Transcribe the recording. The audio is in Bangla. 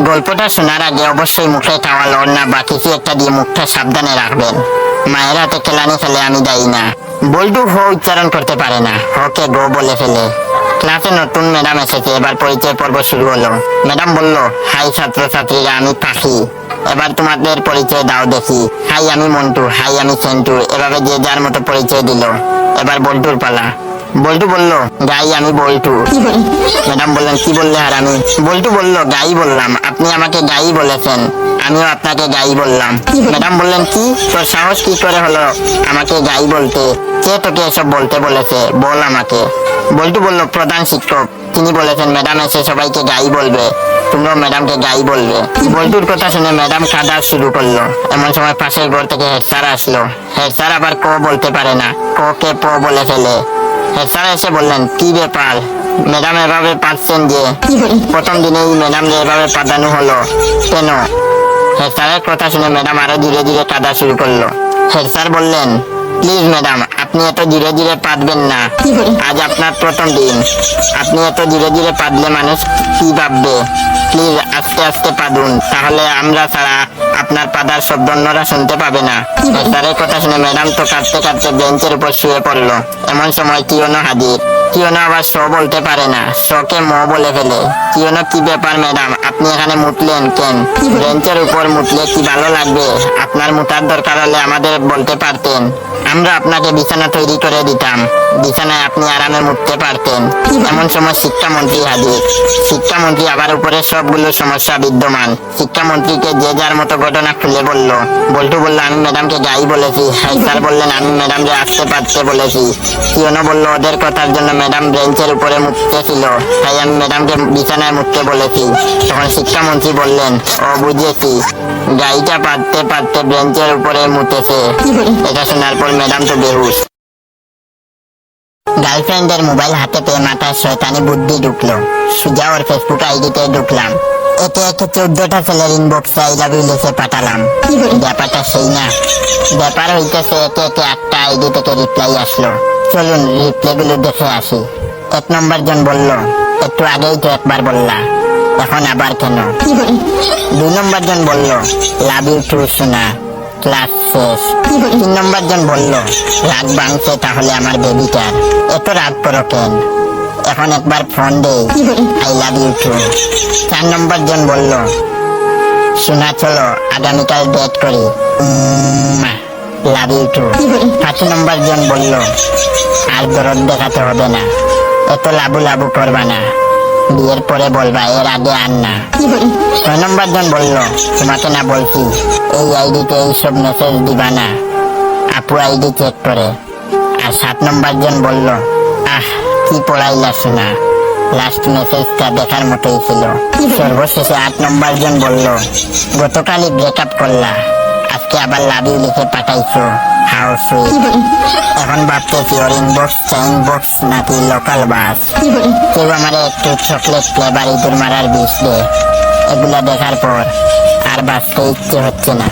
গল্পটা শোনার আগে অবশ্যই মুখে টাওয়াল ওড়না বা কিছু একটা দিয়ে মুখটা সাবধানে রাখবেন। মায়ের হাতে কেলানি ফেলে আমি দায়ী না। বল্টু হ উচ্চারণ করতে পারে না, হকে গো বলে ফেলে। ক্লাসে নতুন ম্যাডাম এসেছে, এবার পরিচয় পর্ব শুরু হলো। ম্যাডাম বলল, হাই ছাত্রছাত্রীরা, আমি পাখি, এবার তোমাদের পরিচয় দাও দেখি। হাই আমি মন্টু, হাই আমি সেন্টু। এভাবে যে যার মতো পরিচয় দিল। এবার বল্টুর পালা। বল্টু বলল, গাই আমি বল্টু। ম্যাডাম বললেন, কি বললে হারামি? বল্টু বলল, গাই বললাম, আপনি আমাকে গাই বলেছেন, আমিও আপনাকে গাই বললাম। ম্যাডাম বললেন, কি তোর সাহস কি করে হলো আমাকে গাই বলতে? কে তোকে এসব বলতে বলেছে, বল আমাকে। বল্টু বলল, প্রধান শিক্ষক, তিনি বলেছেন ম্যাডাম এসে সবাইকে গাই বলবে, তুমিও ম্যাডামকে গাই বলবে। বল্টুর কথা শুনে ম্যাডাম কাঁদা শুরু করলো। এমন সময় পাশের ঘর থেকে হেড স্যার আসলো। হেড স্যার আবার ক বলতে পারে না, ক কে প বলে ফেলে। হেড স্যার এসে বললেন, কি ব্যাপার ম্যাডাম এভাবে পাচ্ছেন যে? প্রথম দিনেই ম্যাডাম এভাবে পাঠানো হলো কেন? হেড স্যারের কথা শুনে ম্যাডাম আরো ধীরে ধীরে কাঁদা শুরু করলো। হেড স্যার বললেন, প্লিজ ম্যাডাম, আপনি এত ধীরে ধীরে পাতবেন না, আজ আপনার প্রথম দিন, আপনি এত ধীরে ধীরে পাতলে মানুষ কি ভাববে? প্লিজ আস্তে আস্তে পাদুন, তাহলে আমরা ছাড়া আপনার পাদার শব্দ অন্যরা শুনতে পাবে না। স্যারের কথা শুনে ম্যাডাম তো কাঁদতে কাঁদতে বেঞ্চের উপর শুয়ে পড়লো। এমন সময় কিয়নো হাজির। কিয়নো আবার স বলতে পারে না, শকে ম বলে ফেলে। কিয়নো, কি ব্যাপার ম্যাডাম, আপনি এখানে মুতলেন কেন? বেঞ্চের উপর মুতলে কি ভালো লাগবে? আপনার মুতার দরকার হলে আমাদের বলতে পারতেন, আমরা আপনাকে বিছানা তৈরি করে দিতাম, বিছানায় আপনি আরামে মুততে পারতেন। এমন সময় শিক্ষামন্ত্রী হাজির। শিক্ষামন্ত্রী আবার উপরে সবগুলো সমস্যা বিদ্যমান। শিক্ষামন্ত্রীকে যে যার মতো ঘটনা খুলে বলল। বল্টু বলল, আমি ম্যাডামকে গাই বলেছি। হাই স্যার বললেন, আমি ম্যাডামকে আসতে পারতে বলেছি। কিয়নো বলল, ওদের কথার জন্য ম্যাডাম বেঞ্চের উপরে মুততে ছিল, তাই আমি ম্যাডামকে বিছানায় মুততে বলেছি। তখন শিক্ষামন্ত্রী বললেন, ও বুঝেছি, গাইটা পাততে পাততে বেঞ্চের উপরে মুতেছে। এটা শোনার পর ম্যাডাম তো বেহুশ। গার্লফ্রেন্ডের মোবাইল হাতে পেয়ে মাথায় শয়তানি বুদ্ধি ঢুকলো। সুজা ওর ফেসবুক আইডিতে ঢুকলাম। একে একে 14টা ছেলের ইনবক্সে আই লাভ ইউ লিখে পাঠালাম। ব্যাপারটা সেই না? ব্যাপার হইতেছে একে একে 8টা আইডি থেকে রিপ্লাই আসলো। চলুন রিপ্লাই গুলো দেখে আসি। 1 নম্বর জন বলল, একটু আগেই তো একবার বললা, এখন আবার কেন? 2 নম্বর জন বলল, লাভ ইউ টু সোনা, ক্লাস শেষ। 3 নম্বর জন বলল, রাগ ভাঙছে তাহলে আমার বেবিটার, এত রাগ করো কেন, এখন একবার ফোন দে, I love you too. 4 number জন বলল, সোনা চলো আগামীকাল ডেট করি, লাভ ইউ টু। 5 নম্বর জন বলল, আর দরদ দেখাতে হবে না, এত লাবু লাবু করবা না, বিয়ের পরে বলবা, এর আগে আর না। 6 নম্বর জন বলল, তোমাকে না বলছি এই আইডিতে এইসব মেসেজ দিবা না, আপু আইডি চেক করে। আর 7 নম্বর জন বলল, আহ কি পড়াইলা শোনা, লাস্ট মেসেজটা দেখার মতোই ছিল। সর্বশেষে 8 নম্বর জন বলল, গতকালই ব্রেকআপ করলা, আজকে আবার লাভ ইউ লিখে পাঠাইছো, হাউ সুইট। এখন ভাবতেছি ওর ইনবক্স ইনবক্স নাকি লোকাল বাস। কেউ আমার একটু চকলেট ফ্লেভার ইঁদুর মারার বিষ দে। এগুলা দেখার পর আর বাঁচতে ইচ্ছে হচ্ছে না।